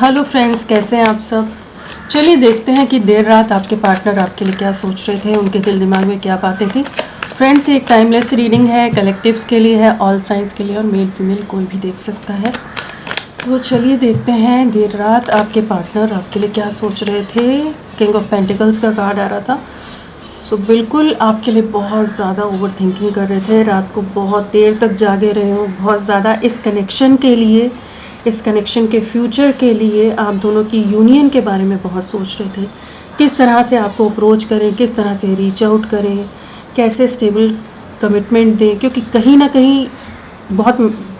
Hello friends, कैसे हैं आप सब। चलिए देखते हैं कि देर रात आपके पार्टनर आपके लिए क्या सोच रहे थे, उनके दिल दिमाग में क्या बातें थी। फ्रेंड्स, ये एक टाइमलेस रीडिंग है, कलेक्टिव्स के लिए है, ऑल साइंस के लिए, और मेल फीमेल कोई भी देख सकता है। तो चलिए देखते हैं देर रात आपके पार्टनर आपके लिए क्या सोच रहे थे। किंग ऑफ पेंटिकल्स का कार्ड आ रहा था। सो बिल्कुल आपके लिए बहुत ज़्यादा ओवर थिंकिंग कर रहे थे, रात को बहुत देर तक जागे रहे हो, बहुत ज़्यादा इस कनेक्शन के लिए, इस कनेक्शन के फ्यूचर के लिए, आप दोनों की यूनियन के बारे में बहुत सोच रहे थे। किस तरह से आपको अप्रोच करें, किस तरह से रीच आउट करें, कैसे स्टेबल कमिटमेंट दें, क्योंकि कहीं ना कहीं बहुत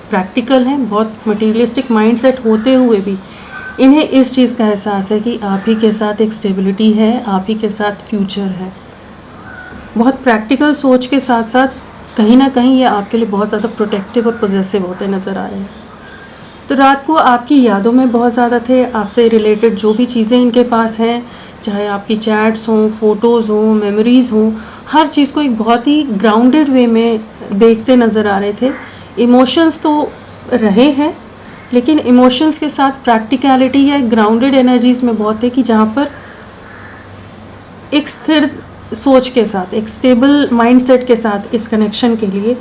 प्रैक्टिकल हैं, बहुत मटीरियलिस्टिक माइंडसेट होते हुए भी इन्हें इस चीज़ का एहसास है कि आप ही के साथ एक स्टेबिलिटी है, आप ही के साथ फ्यूचर है। बहुत प्रैक्टिकल सोच के साथ साथ कहीं ना कहीं ये आपके लिए बहुत ज़्यादा प्रोटेक्टिव और पॉजिटिव होते नज़र आ रहे हैं। तो रात को आपकी यादों में बहुत ज़्यादा थे, आपसे रिलेटेड जो भी चीज़ें इनके पास हैं, चाहे आपकी चैट्स हों, फ़ोटोज़ हों, मेमोरीज़ हों, हर चीज़ को एक बहुत ही ग्राउंडेड वे में देखते नज़र आ रहे थे। इमोशंस तो रहे हैं, लेकिन इमोशंस के साथ प्रैक्टिकलिटी या ग्राउंडेड एनर्जीज़ में बहुत थे कि जहाँ पर एक स्थिर सोच के साथ, एक स्टेबल माइंडसेट के साथ इस कनेक्शन के लिए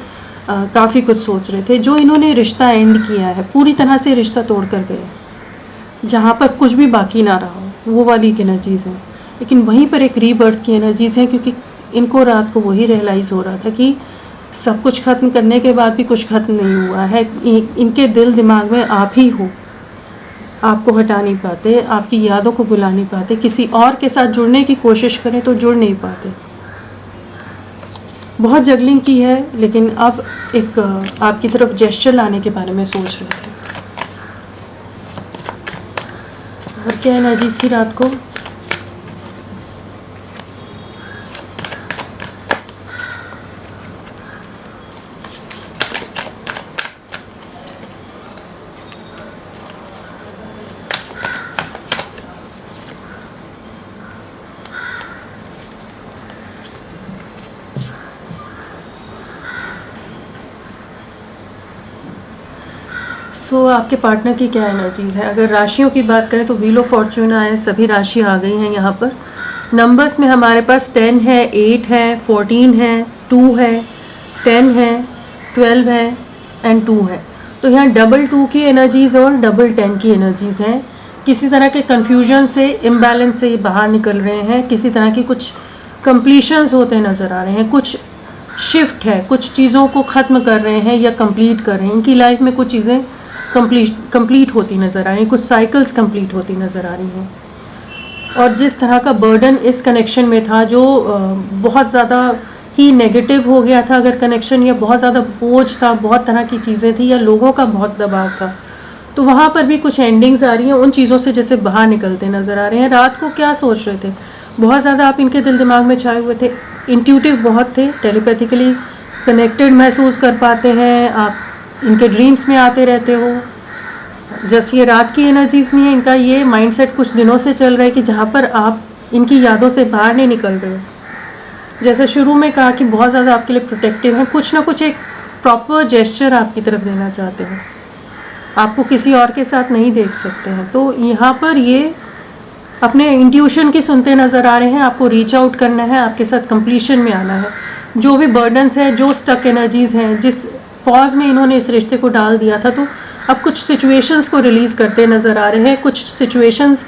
काफ़ी कुछ सोच रहे थे। जो इन्होंने रिश्ता एंड किया है, पूरी तरह से रिश्ता तोड़ कर गए, जहाँ पर कुछ भी बाकी ना रहा हो, वो वाली एनर्जीज़ हैं। लेकिन वहीं पर एक रीबर्थ की एनर्जीज़ हैं, क्योंकि इनको रात को वही रियलाइज़ हो रहा था कि सब कुछ ख़त्म करने के बाद भी कुछ ख़त्म नहीं हुआ है। इनके दिल दिमाग में आप ही हो, आपको हटा नहीं पाते, आपकी यादों को भुला नहीं पाते, किसी और के साथ जुड़ने की कोशिश करें तो जुड़ नहीं पाते। बहुत जगलिंग की है, लेकिन अब एक आपकी तरफ जेस्चर लाने के बारे में सोच रहे थे। और क्या एनर्जीज थी रात को। आपके पार्टनर की क्या एनर्जीज़ है। अगर राशियों की बात करें तो व्हील ऑफ फॉर्चून आए, सभी राशियाँ आ गई हैं यहाँ पर। नंबर्स में हमारे पास 10 है, 8 है, 14 है, 2 है, 10 है, 12 है एंड 2 है। तो यहाँ डबल 2 की एनर्जीज़ और डबल 10 की एनर्जीज़ हैं। किसी तरह के कन्फ्यूजन से, इम्बैलेंस से ये बाहर निकल रहे हैं। किसी तरह की कुछ कंप्लीशंस होते नज़र आ रहे हैं, कुछ शिफ्ट है, कुछ चीज़ों को ख़त्म कर रहे हैं या कंप्लीट कर रहे हैं। इनकी लाइफ में कुछ चीज़ें कंप्लीट होती नज़र आ रही हैं, कुछ साइकिल्स कंप्लीट होती नज़र आ रही हैं। और जिस तरह का बर्डन इस कनेक्शन में था, जो बहुत ज़्यादा ही नेगेटिव हो गया था अगर कनेक्शन, या बहुत ज़्यादा बोझ था, बहुत तरह की चीज़ें थी, या लोगों का बहुत दबाव था, तो वहाँ पर भी कुछ एंडिंग्स आ रही हैं। उन चीज़ों से जैसे बाहर निकलते नज़र आ रहे हैं। रात को क्या सोच रहे थे, बहुत ज़्यादा आप इनके दिल दिमाग में छाए हुए थे, इंट्यूटिव बहुत थे, टेलीपैथिकली कनेक्टेड महसूस कर पाते हैं, आप इनके ड्रीम्स में आते रहते हो। जैसे ये रात की एनर्जीज़ नहीं है, इनका ये माइंडसेट कुछ दिनों से चल रहा है कि जहाँ पर आप इनकी यादों से बाहर नहीं निकल रहे हो। जैसे शुरू में कहा कि बहुत ज़्यादा आपके लिए प्रोटेक्टिव हैं, कुछ ना कुछ एक प्रॉपर जेस्चर आपकी तरफ देना चाहते हैं, आपको किसी और के साथ नहीं देख सकते हैं। तो यहाँ पर ये अपने इंट्यूशन की सुनते नज़र आ रहे हैं। आपको रीच आउट करना है, आपके साथ कंप्लीशन में आना है। जो भी बर्डन्स हैं, जो स्टक एनर्जीज़ हैं, जिस पॉज में इन्होंने इस रिश्ते को डाल दिया था, तो अब कुछ सिचुएशंस को रिलीज़ करते नज़र आ रहे हैं, कुछ सिचुएशंस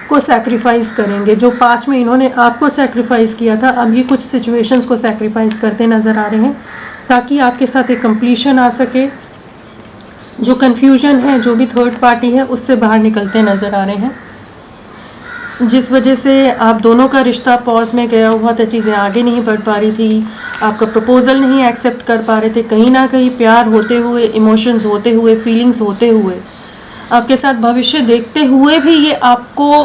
को सैक्रिफाइस करेंगे। जो पास्ट में इन्होंने आपको सैक्रिफाइस किया था, अब ये कुछ सिचुएशंस को सैक्रिफाइस करते नज़र आ रहे हैं, ताकि आपके साथ एक कंप्लीशन आ सके। जो कन्फ्यूजन है, जो भी थर्ड पार्टी है, उससे बाहर निकलते नज़र आ रहे हैं, जिस वजह से आप दोनों का रिश्ता पॉज में गया हुआ था, चीज़ें आगे नहीं बढ़ पा रही थी, आपका प्रपोज़ल नहीं एक्सेप्ट कर पा रहे थे। कहीं ना कहीं प्यार होते हुए, इमोशंस होते हुए, फीलिंग्स होते हुए, आपके साथ भविष्य देखते हुए भी ये आपको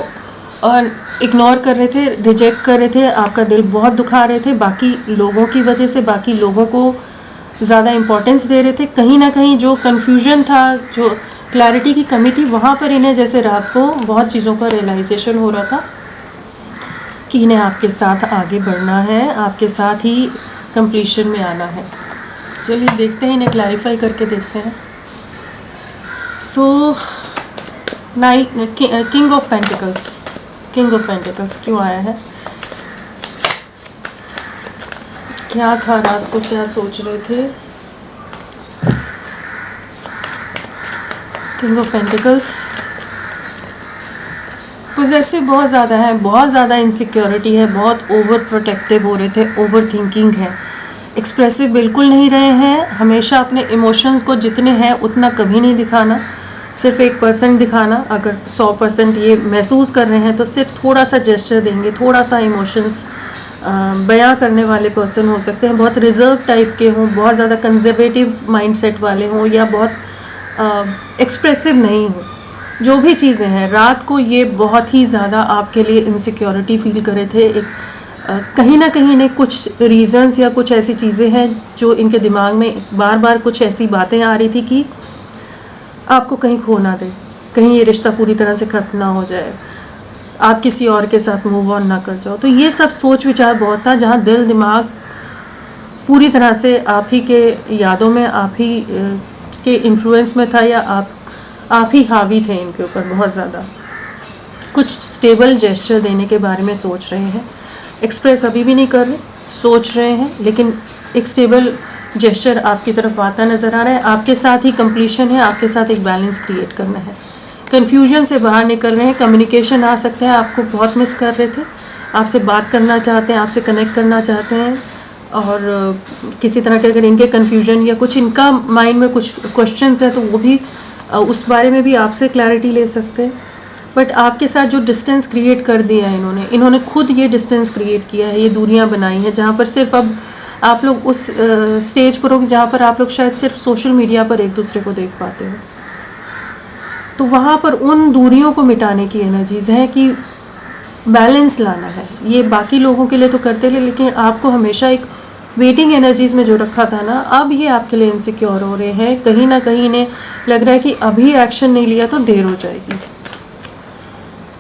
इग्नोर कर रहे थे, रिजेक्ट कर रहे थे, आपका दिल बहुत दुखा रहे थे। बाकी लोगों की वजह से, बाकी लोगों को ज़्यादा इम्पोर्टेंस दे रहे थे। कहीं ना कहीं जो कन्फ्यूजन था, जो क्लैरिटी की कमी थी, वहाँ पर इन्हें जैसे रात को बहुत चीज़ों का रियलाइजेशन हो रहा था कि इन्हें आपके साथ आगे बढ़ना है, आपके साथ ही कंप्लीशन में आना है। चलिए देखते हैं, इन्हें क्लैरिफाई करके देखते हैं। King of pentacles, king of pentacles क्यों आया है? क्या था, रात को क्या सोच रहे थे? किंग ऑफ पेंटिकल्स पोजेसिव बहुत ज़्यादा है, बहुत ज़्यादा इनसिक्योरिटी है, बहुत ओवर प्रोटेक्टिव हो रहे थे, ओवर थिंकिंग है, एक्सप्रेसिव बिल्कुल नहीं रहे हैं, हमेशा अपने इमोशंस को जितने हैं उतना कभी नहीं दिखाना, सिर्फ 1% दिखाना। अगर 100% ये महसूस कर रहे हैं तो सिर्फ थोड़ा सा जेस्चर देंगे, थोड़ा सा इमोशंस बयां करने वाले पर्सन हो सकते हैं, बहुत रिजर्व टाइप के हों, बहुत ज़्यादा कंजर्वेटिव माइंडसेट वाले हों, या बहुत एक्सप्रेसिव नहीं हो। जो भी चीज़ें हैं, रात को ये बहुत ही ज़्यादा आपके लिए इनसिक्योरिटी फील कर रहे थे। एक कहीं ना कहीं इन्हें कुछ रीजंस या कुछ ऐसी चीज़ें हैं जो इनके दिमाग में बार बार कुछ ऐसी बातें आ रही थी कि आपको कहीं खो ना दे, कहीं ये रिश्ता पूरी तरह से ख़त्म ना हो जाए, आप किसी और के साथ मूव ऑन ना कर जाओ। तो ये सब सोच विचार बहुत था, जहाँ दिल दिमाग पूरी तरह से आप ही के यादों में, आप ही के इन्फ्लुएंस में था, या आप ही हावी थे इनके ऊपर बहुत ज़्यादा। कुछ स्टेबल जेस्चर देने के बारे में सोच रहे हैं, एक्सप्रेस अभी भी नहीं कर रहे, सोच रहे हैं, लेकिन एक स्टेबल जेस्चर आपकी तरफ आता नज़र आ रहा है। आपके साथ ही कंप्लीशन है, आपके साथ एक बैलेंस क्रिएट करना है, कन्फ्यूजन से बाहर निकल रहे हैं, कम्युनिकेशन आ सकते हैं, आपको बहुत मिस कर रहे थे, आपसे बात करना चाहते हैं, आपसे कनेक्ट करना चाहते हैं, और किसी तरह के अगर इनके कन्फ्यूजन या कुछ इनका माइंड में कुछ क्वेश्चंस हैं तो वो भी उस बारे में भी आपसे क्लैरिटी ले सकते हैं। बट आपके साथ जो डिस्टेंस क्रिएट कर दिया है इन्होंने खुद ये डिस्टेंस क्रिएट किया है, ये दूरियां बनाई हैं, जहाँ पर सिर्फ अब आप लोग उस स्टेज पर हो जहाँ पर आप लोग शायद सिर्फ सोशल मीडिया पर एक दूसरे को देख पाते हो। तो वहाँ पर उन दूरियों को मिटाने की एनर्जीज हैं कि बैलेंस लाना है। ये बाकी लोगों के लिए तो करते रहे, लेकिन आपको हमेशा एक वेटिंग एनर्जीज में जो रखा था ना, अब ये आपके लिए इनसिक्योर हो रहे हैं, कहीं ना कहीं इन्हें लग रहा है कि अभी एक्शन नहीं लिया तो देर हो जाएगी।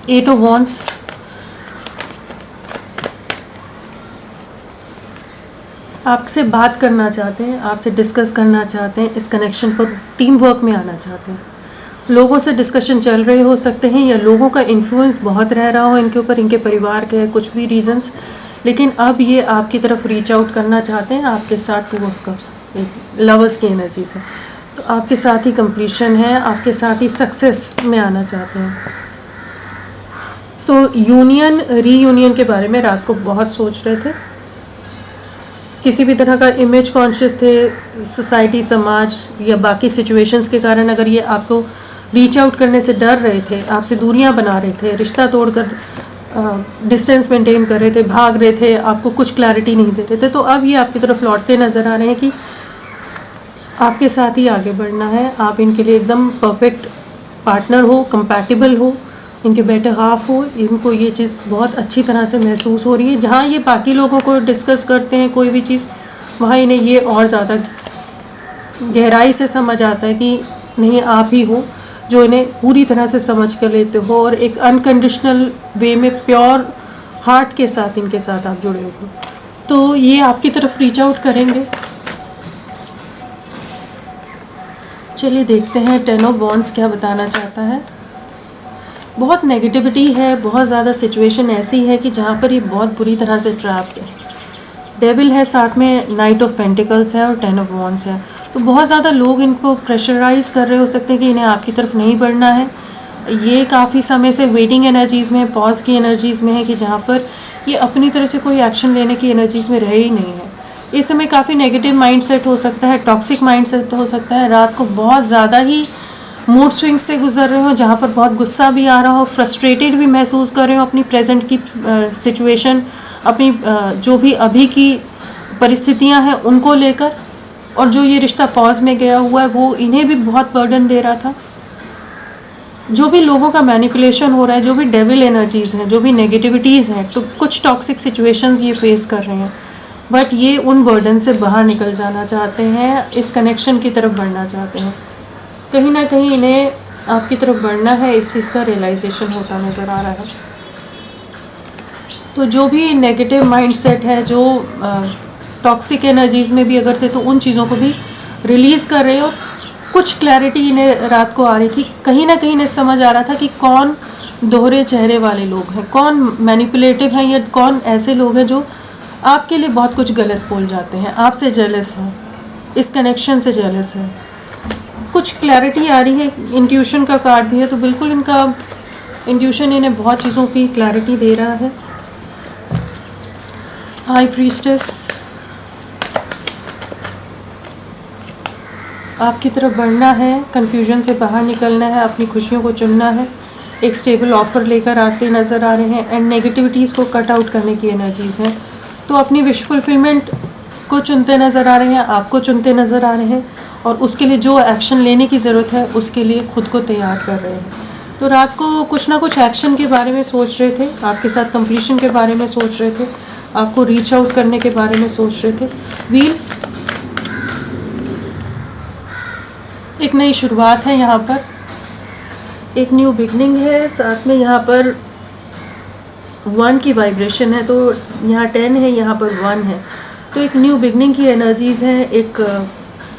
8 ऑफ वॉन्ड्स, आपसे बात करना चाहते हैं, आपसे डिस्कस करना चाहते हैं, इस कनेक्शन पर टीम वर्क में आना चाहते हैं। लोगों से डिस्कशन चल रहे हो सकते हैं, या लोगों का इन्फ्लुएंस बहुत रह रहा हो इनके ऊपर, इनके परिवार के कुछ भी रीजंस, लेकिन अब ये आपकी तरफ रीच आउट करना चाहते हैं। आपके साथ 2 ऑफ कप्स, लवर्स की एनर्जीज है, तो आपके साथ ही कंप्लीशन है, आपके साथ ही सक्सेस में आना चाहते हैं। तो यूनियन रीयूनियन के बारे में रात को बहुत सोच रहे थे, किसी भी तरह का इमेज कॉन्शियस थे, सोसाइटी, समाज या बाकी सिचुएशंस के कारण अगर ये आपको रीच आउट करने से डर रहे थे, आपसे दूरियां बना रहे थे, रिश्ता तोड़कर डिस्टेंस मेंटेन कर रहे थे, भाग रहे थे, आपको कुछ क्लैरिटी नहीं दे रहे थे, तो अब ये आपकी तरफ लौटते नज़र आ रहे हैं कि आपके साथ ही आगे बढ़ना है, आप इनके लिए एकदम परफेक्ट पार्टनर हो, कंपैटिबल हो, इनके बेटर हाफ हो। इनको ये चीज़ बहुत अच्छी तरह से महसूस हो रही है। जहाँ ये बाकी लोगों को डिस्कस करते हैं कोई भी चीज़, वहाँ इन्हें ये और ज़्यादा गहराई से समझ आता है कि नहीं, आप ही हो जो इन्हें पूरी तरह से समझ कर लेते हो, और एक अनकंडीशनल वे में प्योर हार्ट के साथ इनके साथ आप जुड़े हो। तो ये आपकी तरफ रीच आउट करेंगे। चलिए देखते हैं 10 ऑफ वॉन्ड्स क्या बताना चाहता है। बहुत नेगेटिविटी है, बहुत ज़्यादा सिचुएशन ऐसी है कि जहाँ पर ये बहुत बुरी तरह से ट्रैप्ड है। डेविल है, साथ में नाइट ऑफ पेंटिकल्स है और 10 ऑफ वॉन्ड्स है। तो बहुत ज़्यादा लोग इनको प्रेशराइज कर रहे हो सकते हैं कि इन्हें आपकी तरफ नहीं बढ़ना है। ये काफ़ी समय से वेटिंग एनर्जीज़ में, पॉज की एनर्जीज़ में है कि जहाँ पर ये अपनी तरफ से कोई एक्शन लेने की एनर्जीज़ में रहे ही नहीं है। इस समय काफ़ी नेगेटिव माइंडसेट हो सकता है, टॉक्सिक माइंडसेट हो सकता है। रात को बहुत ज़्यादा ही मूड स्विंग्स से गुजर रहे हो, जहाँ पर बहुत गुस्सा भी आ रहा हो, फ्रस्ट्रेटेड भी महसूस कर रहे हो अपनी प्रेजेंट की सिचुएशन, अपनी जो भी अभी की परिस्थितियाँ हैं उनको लेकर, और जो ये रिश्ता पॉज में गया हुआ है वो इन्हें भी बहुत बर्डन दे रहा था। जो भी लोगों का मैनिपुलेशन हो रहा है, जो भी डेविल एनर्जीज़ हैं, जो भी नेगेटिविटीज़ हैं, तो कुछ टॉक्सिक सिचुएशंस ये फेस कर रहे हैं, बट ये उन बर्डन से बाहर निकल जाना चाहते हैं, इस कनेक्शन की तरफ बढ़ना चाहते हैं। कहीं ना कहीं इन्हें आपकी तरफ बढ़ना है, इस चीज़ का रियलाइजेशन होता नज़र आ रहा है। तो जो भी नेगेटिव माइंडसेट है, जो टॉक्सिक एनर्जीज़ में भी अगर थे, तो उन चीज़ों को भी रिलीज़ कर रहे हो, कुछ क्लैरिटी इन्हें रात को आ रही थी, कहीं ना कहीं इन्हें समझ आ रहा था कि कौन दोहरे चेहरे वाले लोग हैं, कौन मैनिपुलेटिव हैं, या कौन ऐसे लोग हैं जो आपके लिए बहुत कुछ गलत बोल जाते हैं, आपसे जेलस हैं, इस कनेक्शन से जेलस है। कुछ क्लैरिटी आ रही है, इंट्यूशन का कार्ड भी है, तो बिल्कुल इनका इंट्यूशन इन्हें बहुत चीज़ों की क्लैरिटी दे रहा है। हाई प्रीस्टेस आपकी तरफ बढ़ना है, कन्फ्यूजन से बाहर निकलना है, अपनी खुशियों को चुनना है, एक स्टेबल ऑफर लेकर आते नज़र आ रहे हैं, एंड नेगेटिविटीज़ को कट आउट करने की एनर्जीज़ हैं। तो अपनी विश फुलफिलमेंट को चुनते नज़र आ रहे हैं, आपको चुनते नज़र आ रहे हैं, और उसके लिए जो एक्शन लेने की ज़रूरत है उसके लिए खुद को तैयार कर रहे हैं। तो रात को कुछ ना कुछ एक्शन के बारे में सोच रहे थे, आपके साथ कंप्लीशन के बारे में सोच रहे थे, आपको रीच आउट करने के बारे में सोच रहे थे। व्हील एक नई शुरुआत है, यहाँ पर एक न्यू बिगनिंग है, साथ में यहाँ पर 1 की वाइब्रेशन है, तो यहाँ 10 है, यहाँ पर 1 है, तो एक न्यू बिगनिंग की एनर्जीज़ हैं। एक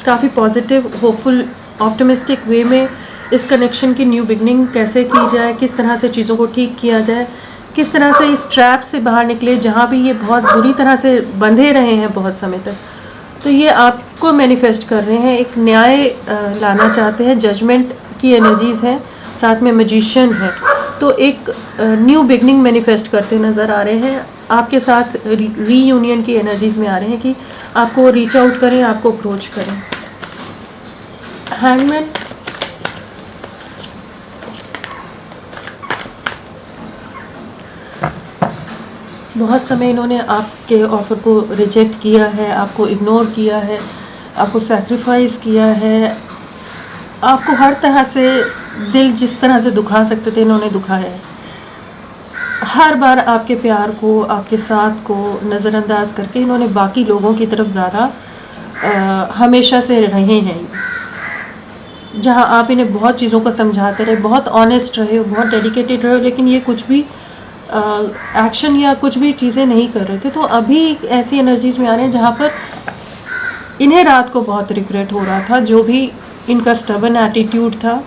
काफ़ी पॉजिटिव, होपफुल, ऑप्टिमिस्टिक वे में इस कनेक्शन की न्यू बिगनिंग कैसे की जाए, किस तरह से चीज़ों को ठीक किया जाए, किस तरह से इस ट्रैप से बाहर निकले जहाँ भी ये बहुत बुरी तरह से बंधे रहे हैं बहुत समय तक। तो ये आपको मैनिफेस्ट कर रहे हैं, एक न्याय लाना चाहते हैं, जजमेंट की एनर्जीज़ हैं, साथ में मैजिशियन है, तो एक न्यू बिगनिंग मैनिफेस्ट करते नज़र आ रहे हैं। आपके साथ रीयूनियन की एनर्जीज़ में आ रहे हैं कि आपको रीच आउट करें, आपको अप्रोच करें। हैंगमैन बहुत समय इन्होंने आपके ऑफ़र को रिजेक्ट किया है, आपको इग्नोर किया है, आपको सैक्रिफाइस किया है, आपको हर तरह से दिल जिस तरह से दुखा सकते थे इन्होंने दुखाया है। हर बार आपके प्यार को, आपके साथ को नज़रअंदाज करके इन्होंने बाकी लोगों की तरफ ज़्यादा हमेशा से रहे हैं। जहाँ आप इन्हें बहुत चीज़ों को समझाते रहे, बहुत ऑनेस्ट रहे, बहुत डेडिकेटेड रहे, लेकिन ये कुछ भी एक्शन या कुछ भी चीज़ें नहीं कर रहे थे। तो अभी ऐसी एनर्जीज़ में आ रहे हैं जहाँ पर इन्हें रात को बहुत रिग्रेट हो रहा था, जो भी इनका स्टबन एटीट्यूड था,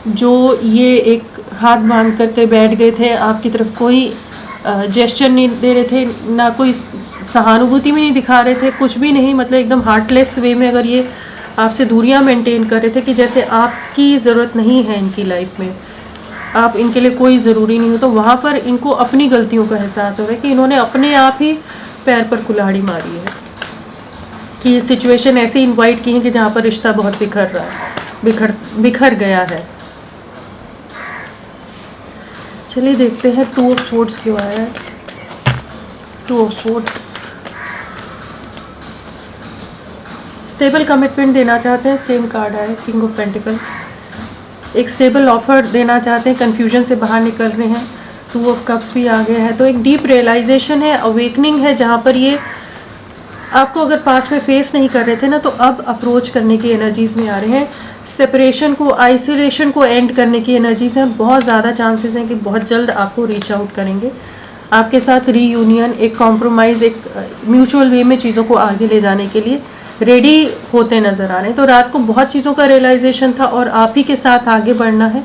जो ये एक हाथ बांध करके बैठ गए थे, आपकी तरफ कोई जेस्चर नहीं दे रहे थे, ना कोई सहानुभूति भी नहीं दिखा रहे थे, कुछ भी नहीं, मतलब एकदम हार्टलेस वे में अगर ये आपसे दूरियां मेंटेन कर रहे थे कि जैसे आपकी ज़रूरत नहीं है इनकी लाइफ में, आप इनके लिए कोई ज़रूरी नहीं हो, तो वहाँ पर इनको अपनी गलतियों का एहसास हो रहा है कि इन्होंने अपने आप ही पैर पर कुल्हाड़ी मारी है, कि सिचुएशन ऐसी इनवाइट की है कि जहाँ पर रिश्ता बहुत बिखर रहा है, बिखर गया है। चलिए देखते हैं 2 ऑफ स्वॉर्ड्स क्यों आया है। 2 ऑफ स्वॉर्ड्स स्टेबल कमिटमेंट देना चाहते हैं, सेम कार्ड आया किंग ऑफ पेंटिकल। एक स्टेबल ऑफर देना चाहते हैं, कन्फ्यूजन से बाहर निकल रहे हैं। 2 ऑफ कप्स भी आ गया है, तो एक डीप रियलाइजेशन है, अवेकनिंग है, जहाँ पर ये आपको अगर पास में फेस नहीं कर रहे थे ना, तो अब अप्रोच करने की एनर्जीज़ में आ रहे हैं। सेपरेशन को, आइसोलेशन को एंड करने की एनर्जीज़ हैं, बहुत ज़्यादा चांसेस हैं कि बहुत जल्द आपको रीच आउट करेंगे, आपके साथ रीयूनियन, एक कॉम्प्रोमाइज़, एक म्यूचुअल वे में चीज़ों को आगे ले जाने के लिए रेडी होते नज़र आ रहे हैं। तो रात को बहुत चीज़ों का रियलाइजेशन था और आप ही के साथ आगे बढ़ना है,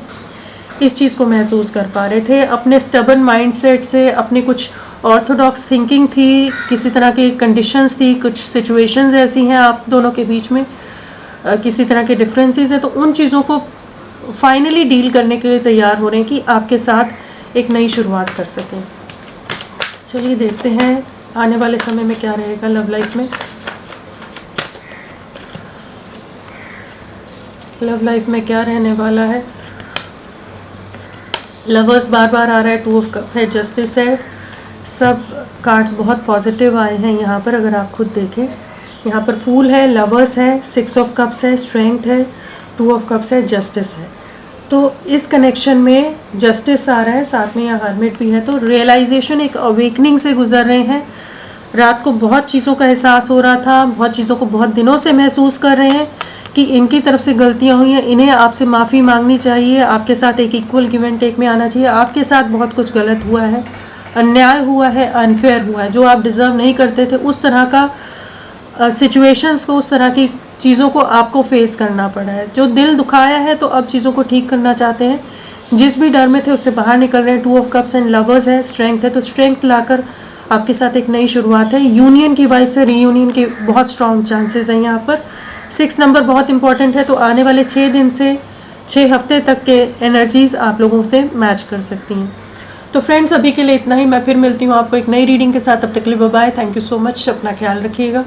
इस चीज़ को महसूस कर पा रहे थे। अपने स्टबन माइंडसेट से, अपने कुछ ऑर्थोडॉक्स थिंकिंग थी, किसी तरह की कंडीशंस थी, कुछ सिचुएशंस ऐसी हैं आप दोनों के बीच में, किसी तरह के डिफरेंसेस हैं, तो उन चीज़ों को फाइनली डील करने के लिए तैयार हो रहे हैं कि आपके साथ एक नई शुरुआत कर सकें। चलिए देखते हैं आने वाले समय में क्या रहेगा लव लाइफ में। लव लाइफ में क्या रहने वाला है। लवर्स बार बार आ रहा है, 2 ऑफ कप है, जस्टिस है, सब कार्ड्स बहुत पॉजिटिव आए हैं यहाँ पर। अगर आप खुद देखें, यहाँ पर फूल है, लवर्स है, 6 ऑफ कप्स है, स्ट्रेंथ है, 2 ऑफ कप्स है, जस्टिस है। तो इस कनेक्शन में जस्टिस आ रहा है, साथ में यहाँ हर्मिट भी है। तो रियलाइजेशन, एक अवेकनिंग से गुजर रहे हैं। रात को बहुत चीज़ों का एहसास हो रहा था, बहुत चीज़ों को बहुत दिनों से महसूस कर रहे हैं कि इनकी तरफ से गलतियां हुई हैं, इन्हें आपसे माफ़ी मांगनी चाहिए, आपके साथ एक इक्वल गिव एंड टेक में आना चाहिए। आपके साथ बहुत कुछ गलत हुआ है, अन्याय हुआ है, अनफेयर हुआ है, जो आप डिज़र्व नहीं करते थे, उस तरह का सिचुएशंस को, उस तरह की चीज़ों को आपको फेस करना पड़ा है, जो दिल दुखाया है तो अब चीज़ों को ठीक करना चाहते हैं, जिस भी डर में थे उससे बाहर निकल रहे हैं। 2 ऑफ कप्स एंड लवर्स है, स्ट्रेंथ है, तो स्ट्रेंथ लाकर आपके साथ एक नई शुरुआत है। यूनियन की वाइफ से रीयूनियन के बहुत स्ट्रॉन्ग चांसेस हैं यहाँ पर। 6 नंबर बहुत इंपॉर्टेंट है, तो आने वाले 6 दिन से 6 हफ्ते तक के एनर्जीज आप लोगों से मैच कर सकती हैं। तो फ्रेंड्स, अभी के लिए इतना ही। मैं फिर मिलती हूँ आपको एक नई रीडिंग के साथ। तब तक के लिए bye bye. Thank you so much. अपना ख्याल रखिएगा।